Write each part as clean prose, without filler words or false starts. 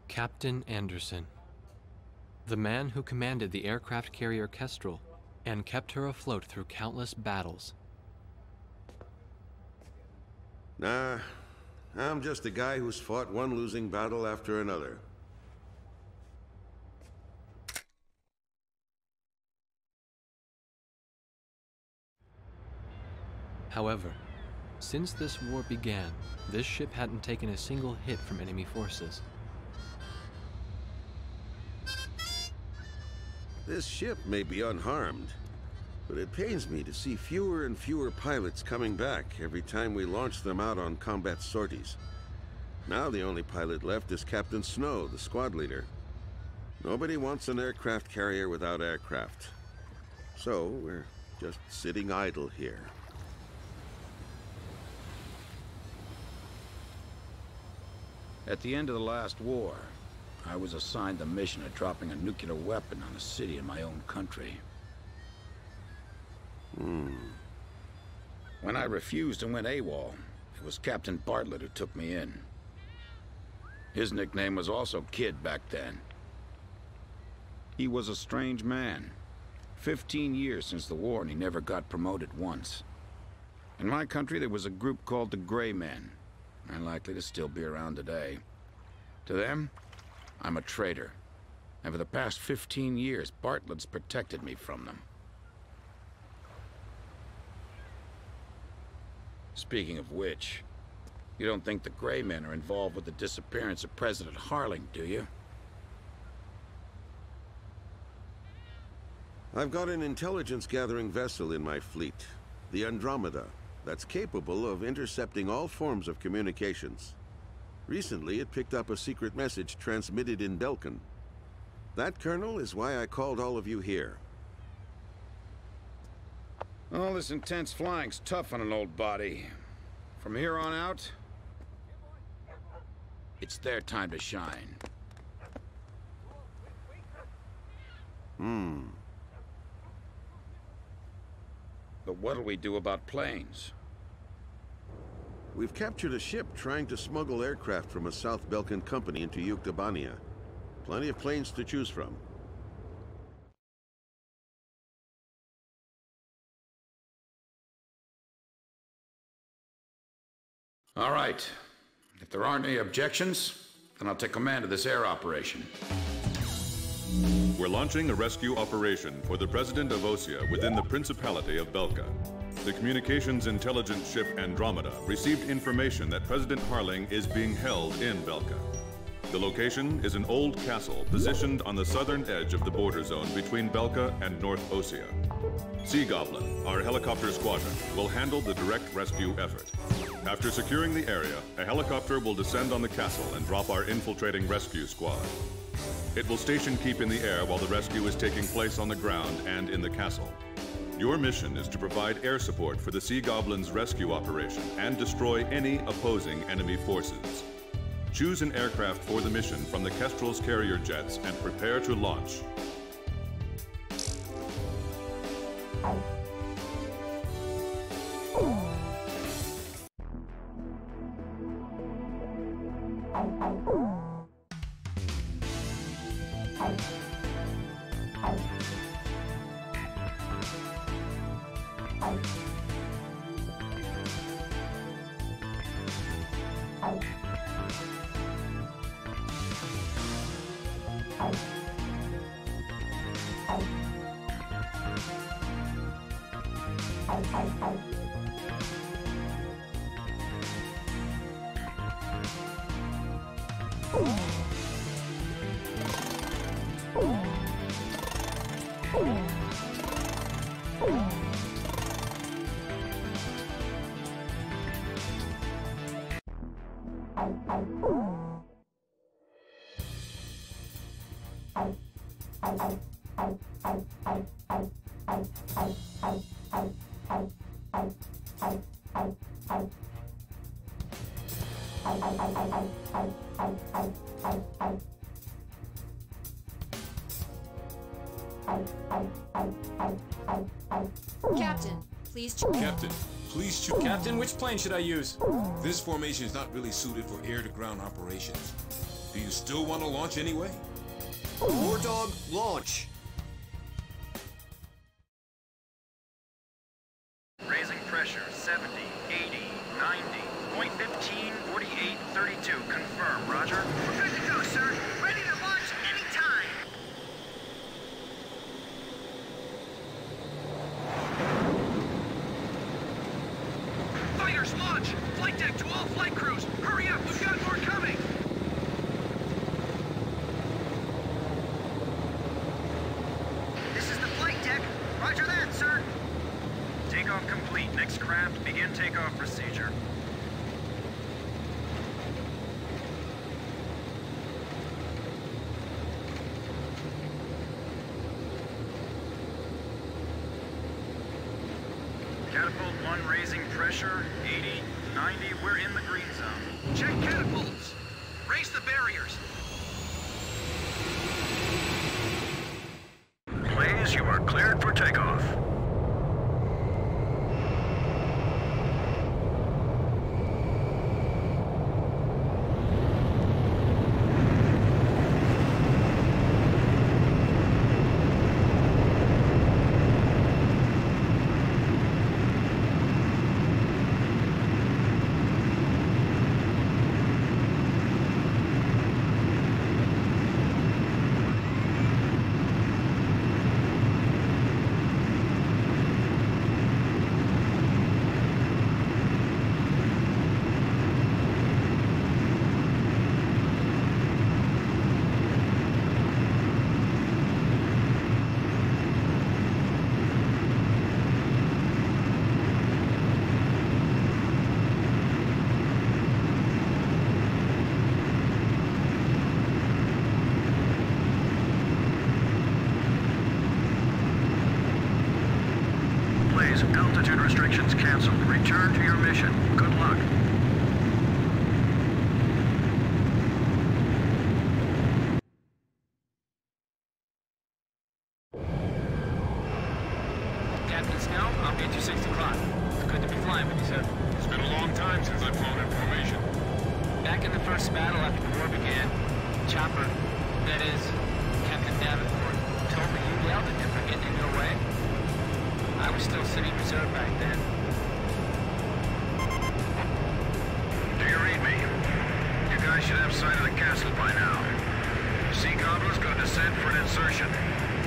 Captain Anderson, the man who commanded the aircraft carrier Kestrel and kept her afloat through countless battles. Nah, I'm just a guy who's fought one losing battle after another. However, since this war began, this ship hadn't taken a single hit from enemy forces. This ship may be unharmed, but it pains me to see fewer and fewer pilots coming back every time we launch them out on combat sorties. Now the only pilot left is Captain Snow, the squad leader. Nobody wants an aircraft carrier without aircraft. So we're just sitting idle here. At the end of the last war, I was assigned the mission of dropping a nuclear weapon on a city in my own country. When I refused and went AWOL, it was Captain Bartlett who took me in. His nickname was also Kid back then. He was a strange man. 15 years since the war and he never got promoted once. In my country there was a group called the Gray Men, unlikely to still be around today. To them, I'm a traitor. And for the past 15 years, Bartlett's protected me from them. Speaking of which, you don't think the Gray Men are involved with the disappearance of President Harling, do you? I've got an intelligence-gathering vessel in my fleet, the Andromeda, that's capable of intercepting all forms of communications. Recently, it picked up a secret message transmitted in Belkan. That, Colonel, is why I called all of you here. All this intense flying's tough on an old body. From here on out, it's their time to shine. But what'll we do about planes? We've captured a ship trying to smuggle aircraft from a South Belkan company into Yuktobania. Plenty of planes to choose from. All right. If there aren't any objections, then I'll take command of this air operation. We're launching a rescue operation for the President of Osea within the Principality of Belka. The communications intelligence ship Andromeda received information that President Harling is being held in Belka. The location is an old castle positioned on the southern edge of the border zone between Belka and North Osea. Sea Goblin, our helicopter squadron, will handle the direct rescue effort. After securing the area, a helicopter will descend on the castle and drop our infiltrating rescue squad. It will station keep in the air while the rescue is taking place on the ground and in the castle. Your mission is to provide air support for the Sea Goblin's rescue operation and destroy any opposing enemy forces. Choose an aircraft for the mission from the Kestrel's carrier jets and prepare to launch. Captain, please choose. Captain, which plane should I use? This formation is not really suited for air-to-ground operations. Do you still want to launch anyway? War Dog, launch! Raising pressure, 70, 80, 90, point 15, 48, 32. Confirm, roger. We're good to go, sir. Ready to launch anytime. Fighters, launch! Flight deck to all flight crews! Hurry up, we've got more coming! This is the flight deck. Roger that, sir. Takeoff complete. Next craft, begin takeoff procedure. Catapult 1 raising pressure, 80, 90, we're in the green zone. Check catapults. Raise the barriers. Blaze, you are cleared for takeoff. Altitude restrictions canceled. Return to your mission. Good luck. Captain Snow, I'll be at your 6 o'clock. It's good to be flying with you, sir. It's been a long time since I've flown in formation. Back in the first battle after the war began, Chopper, that is, Captain Davenport, told me you yelled at him for getting in your way. I was still sitting reserve back then. Do you read me? You guys should have sight of the castle by now. Sea Goblin's gonna descend for an insertion.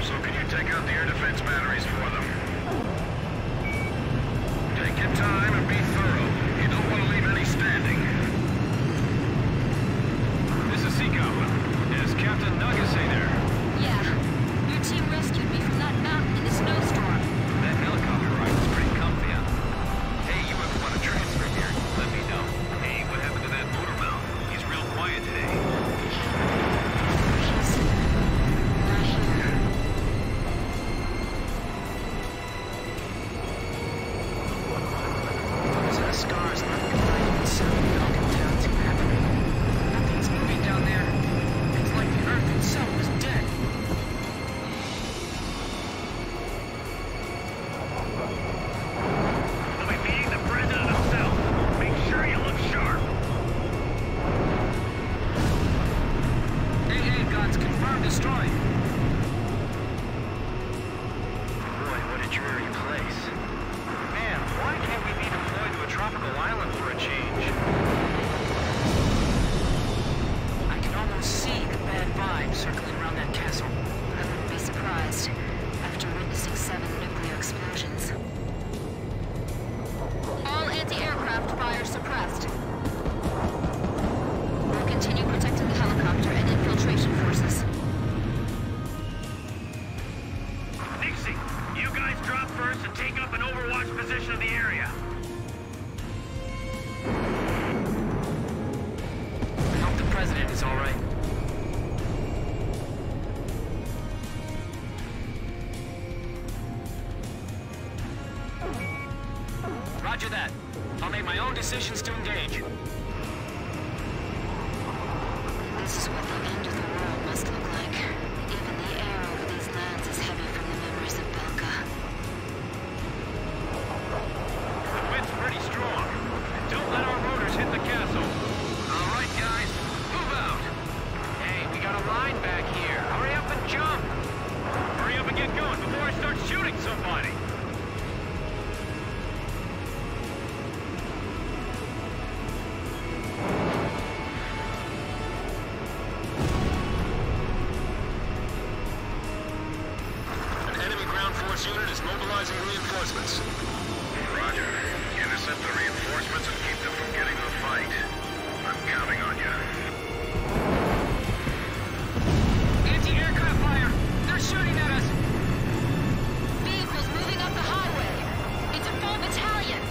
So can you take out the air defense batteries for them? Take your time and be thorough. You don't want to leave any standing. This is Sea Goblin. Is Captain Nuggesay there? Yeah. Your team rescued me from that mountain in the snowstorm. That helicopter ride was pretty comfy, huh? Hey, you ever want to transfer here? Let me know. Hey, what happened to that motor mouth? He's real quiet today. He's not here. Those are the scars left behind in the southern Falcon towns in Raptor. Nothing's moving down there. It's like the Earth itself is dead. I'll be meeting the president himself. Make sure you look sharp. AA guns confirmed destroyed. Boy, what a dreary place. Man, why can't we be deployed to a tropical island for a change? I can almost see the bad vibes circling around that castle. I wouldn't be surprised after witnessing 7 nuclear explosions. All anti-aircraft fire suppressed. We'll continue protecting the helicopter and infiltration forces. Nixie, you guys drop first and take up an overwatch position of the area. I hope the president is all right. Roger that. I'll make my own decisions to engage. This is what the end of the world must look like. Even the air over these lands is heavy from the memories of Belka. The wind's pretty strong. Don't let our rotors hit the castle. All right, guys, move out. reinforcements. Roger. Intercept the reinforcements and keep them from getting to the fight. I'm counting on you. Anti-aircraft fire! They're shooting at us! Vehicles moving up the highway. It's a full battalion.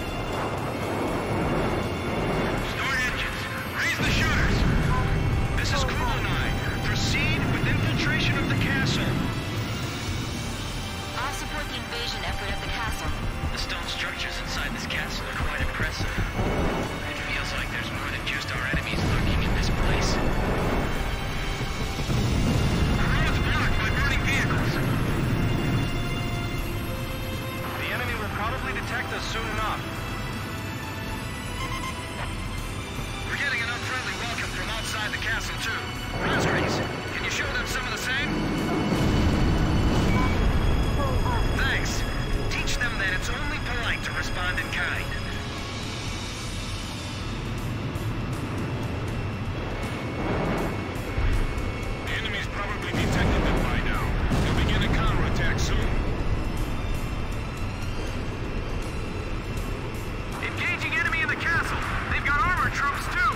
Start engines. Raise the shutters. This is Kruger 9. Proceed with infiltration of the castle. I'll support the invasion effort at the castle. The stone structures inside this castle are quite impressive. It feels like there's more than just our enemies lurking in this place. Roads blocked by burning vehicles. The enemy will probably detect us soon enough. We're getting an unfriendly welcome from outside the castle, too. Rosgreaves, can you show them some of the same? Thanks. Teach them that it's only polite to respond in kind. The enemy's probably detected them by now. They'll begin a counterattack soon. Engaging enemy in the castle. They've got armored troops, too.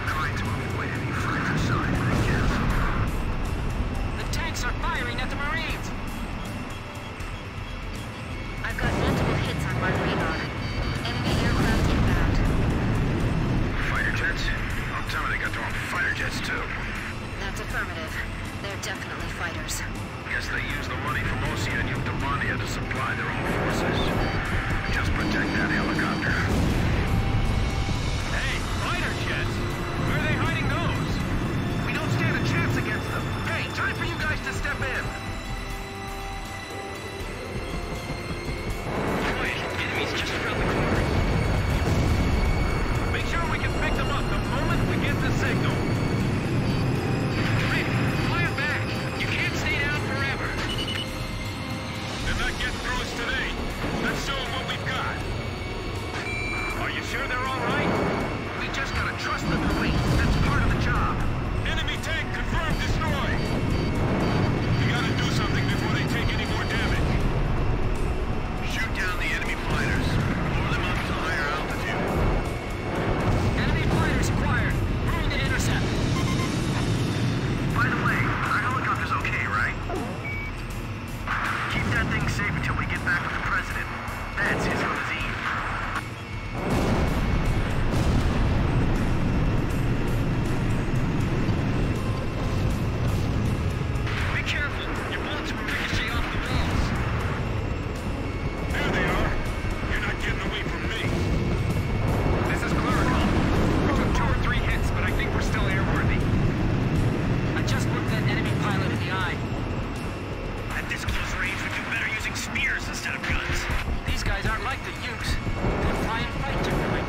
Trying to avoid any further side of the castle. The tanks are firing at the Marines! I've got multiple hits on my radar. Enemy aircraft inbound. Fighter jets? Oh, tell me they got their own fighter jets, too. That's affirmative. They're definitely fighters. Guess they use the money from Osea and Euctomania to supply their own forces. Just protect that helicopter. Hey, fighter jets! Where are they hiding those? We don't stand a chance against them. Hey, time for you guys to step in. Quiet, enemies just around the corner. Make sure we can pick them up the moment we get the signal. Rick, fire back. You can't stay down forever. They're not getting through us today. Let's show them what we've got. Are you sure they're all right? We just gotta trust them and wait. That's part of the job. Enemy tank confirmed destroyed. We gotta do something before they take any more damage. Shoot down the enemy fighters. Blow them up to higher altitude. Enemy fighters acquired. Room to intercept. By the way, our helicopter's okay, right? Keep that thing safe until we get back with the president. That's his cuisine. Be careful. Your bullets will ricochet off the walls. There they are. You're not getting away from me. This is Clerical. We took 2 or 3 hits, but I think we're still airworthy. I just looked that enemy pilot in the eye. At this close range, we do better using spears instead of guns. These guys aren't like the Ukes. They fly and fight differently.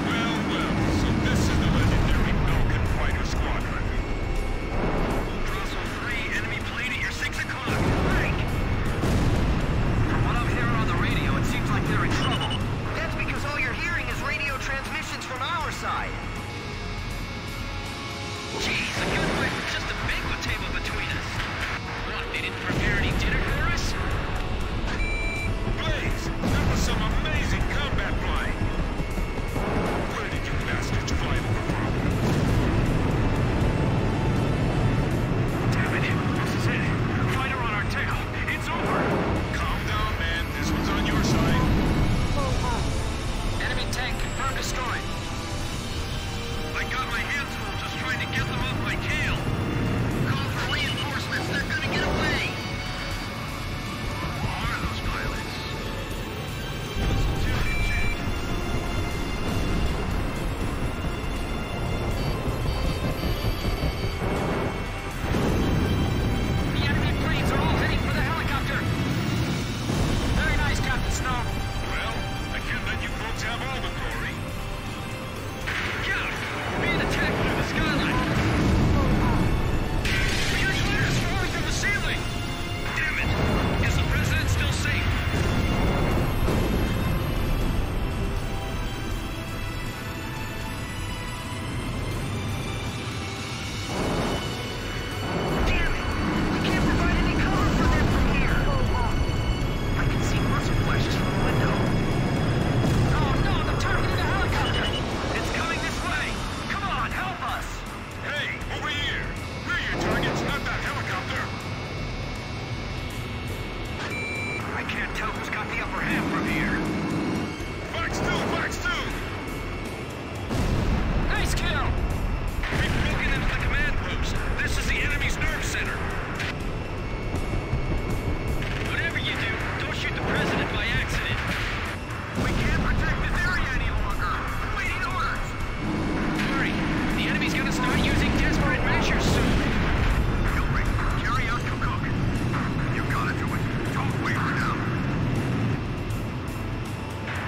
Well, well, so this is the legendary Falcon Fighter Squadron. Russell 3, enemy plane at your 6 o'clock. Frank! From what I'm hearing on the radio, it seems like they're in trouble. That's because all you're hearing is radio transmissions from our side. Jeez, a gunfight with just a banquet table between us. What, they didn't prepare any dinner for us? Blaze, that was some amazing can't tell who's got the upper hand from here. Fox 2! Fox 2! Nice kill! We've broken into the command post. This is the enemy's nerve center. Whatever you do, don't shoot the president by accident. We can't protect this area any longer. Waiting orders. Hurry! The enemy's gonna start using desperate measures soon. Hillary, carry out your cook. You gotta do it. Don't wait for now.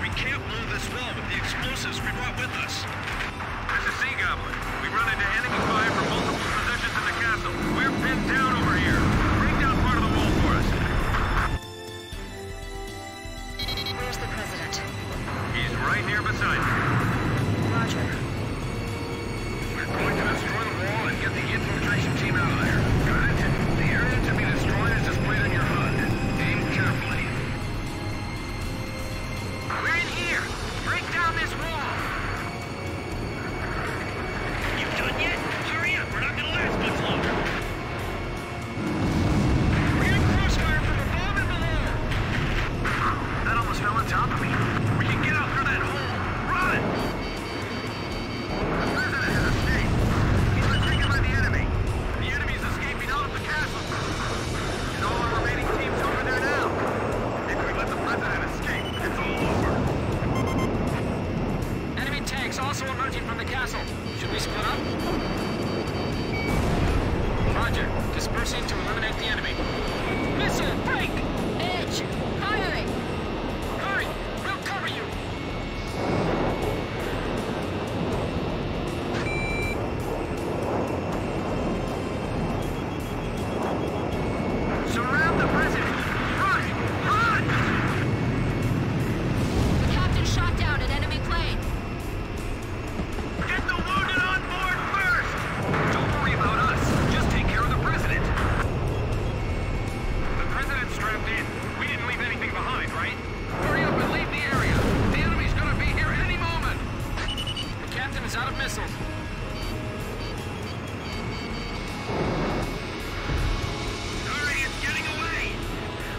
We can't blow this wall with the explosives we brought with us. This is Sea Goblin. We run into enemy fire from multiple positions in the castle. We're pinned down over here. Break down part of the wall for us. Where's the president? He's right here beside me. Roger. We're going to destroy the wall and get the infiltration team out of there. Got it? The area to be destroyed is displayed on your HUD. Aim carefully. We're in here! Break down this wall! You done yet? Hurry up, we're not gonna last much longer. We're in crossfire from above and below. That almost fell on top of me. We can get out through that hole. Run! The president has escaped. He's been taken by the enemy. The enemy's escaping out of the castle. And all our remaining teams over there now. If we let the president escape, it's all over. Enemy tanks also emerging from the castle. Should we split up? Roger. Dispersing to eliminate the enemy. Missile, break! Edge! Firing! Hurry! We'll cover you! Surround the president! Run! Run! The captain shot down an enemy plane. Get the wounded on board first! Don't worry about us. Just take care of the president. The president's strapped in. We didn't leave anything behind, right? Hurry up and leave the area. The enemy's gonna be here any moment. The captain is out of missiles. Hurry, it's getting away.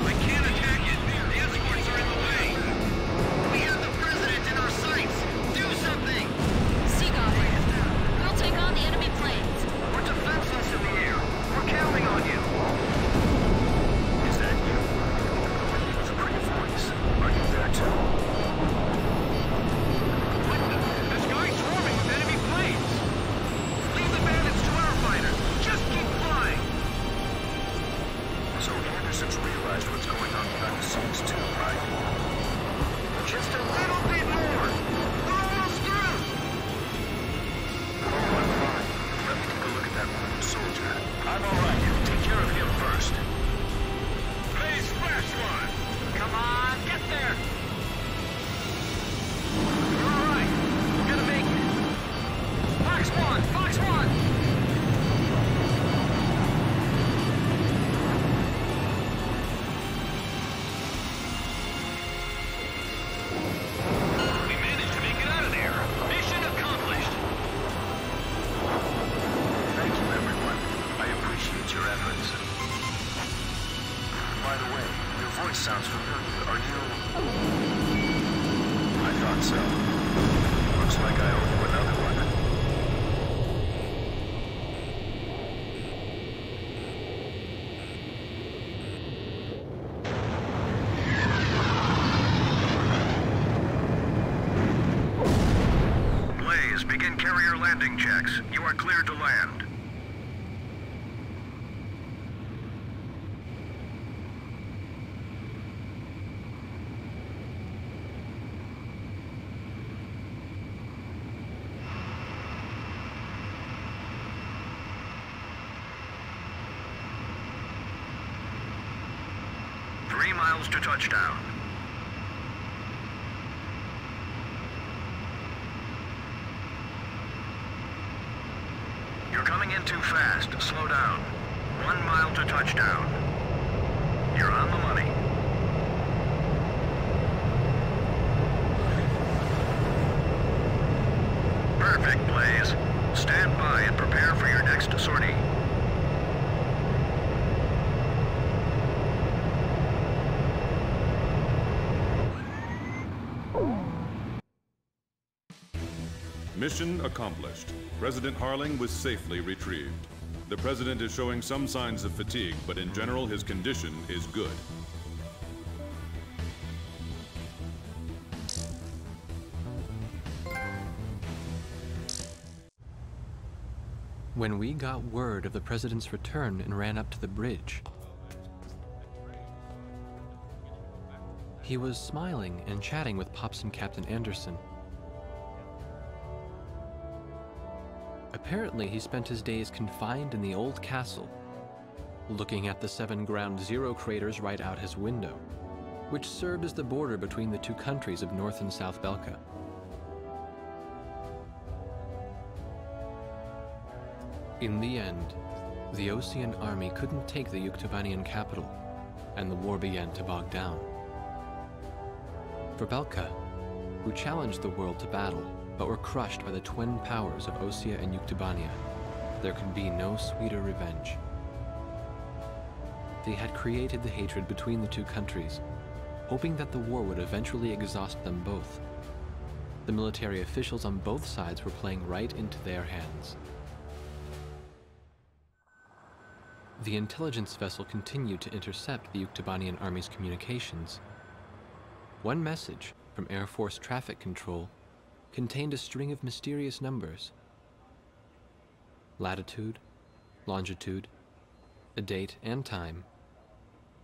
I can't attack it. The escorts are in the way. We have the president in our sights. Do something. Sea Goblin. We'll take on the enemy planes. We're defenseless in the air. We're counting on you. Is that you? It's a pretty voice. Are you there too? What the? The sky's swarming with enemy planes. Leave the bandits to our fighters. Just keep flying. So Anderson's realized what's going on behind the scenes too, right? Just a little bit more. We're almost through. Oh, I'm fine. Let me take a look at that wounded soldier. I'm all right. Take care of him first. Hey, splash one! Come on, get there! We're all right. We're gonna make it. Fox 1! Fox 1! We managed to make it out of there. Mission accomplished. Thank you, everyone. I appreciate your efforts. By the way, your voice sounds familiar. Are you... I thought so. Looks like I owe you another one. Blaze, begin carrier landing checks. You are cleared to land. miles to touchdown. You're coming in too fast. Slow down. 1 mile to touchdown. You're on the money. Perfect, Blaze. Stand by and prepare for your next sortie. Mission accomplished. President Harling was safely retrieved. The President is showing some signs of fatigue, but in general his condition is good. When we got word of the President's return and ran up to the bridge, he was smiling and chatting with Pops and Captain Anderson. Apparently, he spent his days confined in the old castle, looking at the 7 Ground Zero craters right out his window, which served as the border between the two countries of North and South Belka. In the end, the Osean army couldn't take the Yuktobanian capital, and the war began to bog down. For Belka, who challenged the world to battle, but were crushed by the twin powers of Osea and Yuktobania, there could be no sweeter revenge. They had created the hatred between the two countries, hoping that the war would eventually exhaust them both. The military officials on both sides were playing right into their hands. The intelligence vessel continued to intercept the Yuktobanian army's communications. One message from Air Force Traffic Control contained a string of mysterious numbers. Latitude, longitude, a date and time,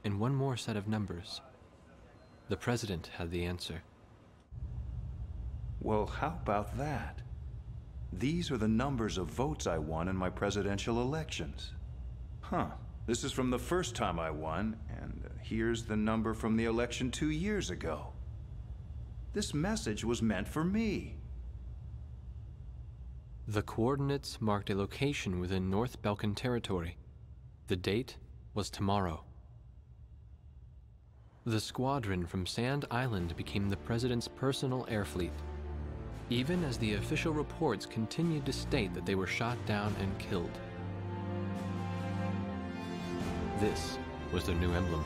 and one more set of numbers. The President had the answer. Well, how about that? These are the numbers of votes I won in my presidential elections. Huh, this is from the first time I won, and here's the number from the election 2 years ago. This message was meant for me. The coordinates marked a location within North Balkan territory. The date was tomorrow. The squadron from Sand Island became the President's personal air fleet, even as the official reports continued to state that they were shot down and killed. This was their new emblem.